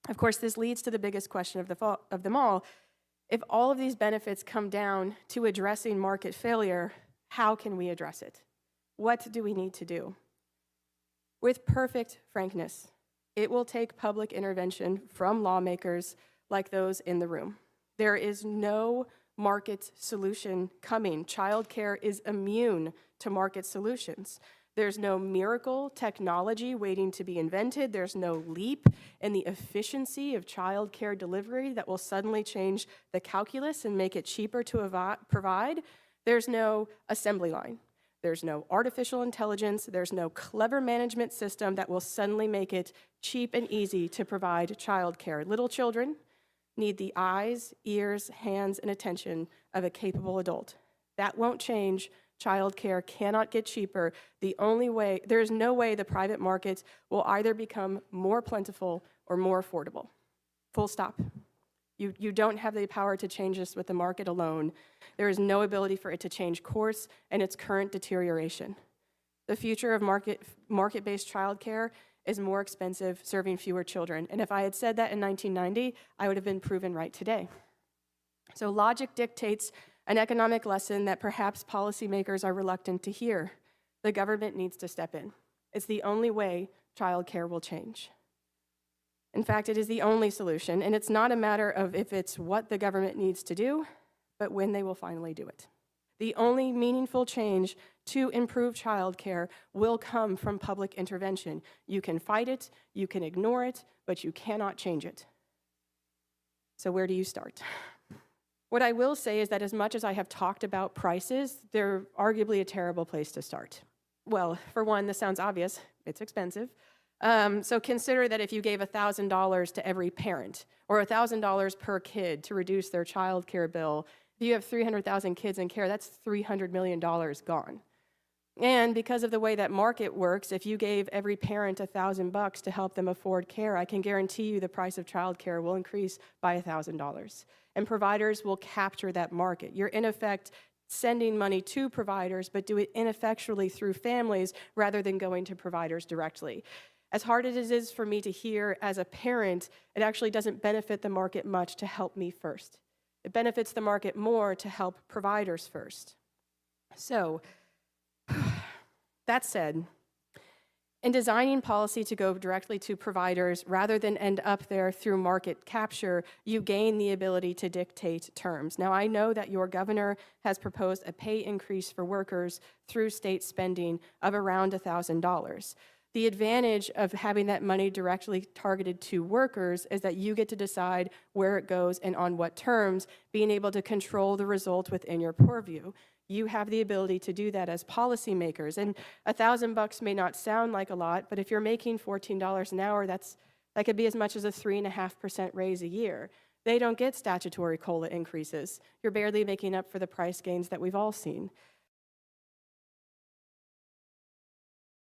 Of course, this leads to the biggest question of them all. If all of these benefits come down to addressing market failure, how can we address it? What do we need to do? With perfect frankness, it will take public intervention from lawmakers like those in the room. There is no market solution coming. Childcare is immune to market solutions. There's no miracle technology waiting to be invented. There's no leap in the efficiency of childcare delivery that will suddenly change the calculus and make it cheaper to provide. There's no assembly line. There's no artificial intelligence. There's no clever management system that will suddenly make it cheap and easy to provide childcare. Little children need the eyes, ears, hands, and attention of a capable adult. That won't change. Childcare cannot get cheaper. There is no way the private markets will either become more plentiful or more affordable. Full stop. You don't have the power to change this with the market alone. There is no ability for it to change course and its current deterioration. The future of market-based childcare is more expensive, serving fewer children. And if I had said that in 1990, I would have been proven right today. So logic dictates an economic lesson that perhaps policymakers are reluctant to hear. The government needs to step in. It's the only way childcare will change. In fact, it is the only solution, and it's not a matter of if it's what the government needs to do, but when they will finally do it. The only meaningful change to improve childcare will come from public intervention. You can fight it, you can ignore it, but you cannot change it. So where do you start? What I will say is that as much as I have talked about prices, they're arguably a terrible place to start. Well, for one, this sounds obvious. It's expensive. So consider that if you gave $1,000 to every parent, or $1,000 per kid to reduce their child care bill, if you have 300,000 kids in care, that's $300 million gone. And because of the way that market works, if you gave every parent $1,000 to help them afford care, I can guarantee you the price of child care will increase by $1,000. And providers will capture that market. You're in effect sending money to providers, but do it ineffectually through families rather than going to providers directly. As hard as it is for me to hear as a parent, it actually doesn't benefit the market much to help me first. It benefits the market more to help providers first. So, that said, in designing policy to go directly to providers rather than end up there through market capture, you gain the ability to dictate terms. Now, I know that your governor has proposed a pay increase for workers through state spending of around $1,000. The advantage of having that money directly targeted to workers is that you get to decide where it goes and on what terms, being able to control the result within your purview. You have the ability to do that as policymakers. And $1,000 may not sound like a lot, but if you're making $14 an hour, that could be as much as a 3.5% raise a year. They don't get statutory COLA increases. You're barely making up for the price gains that we've all seen.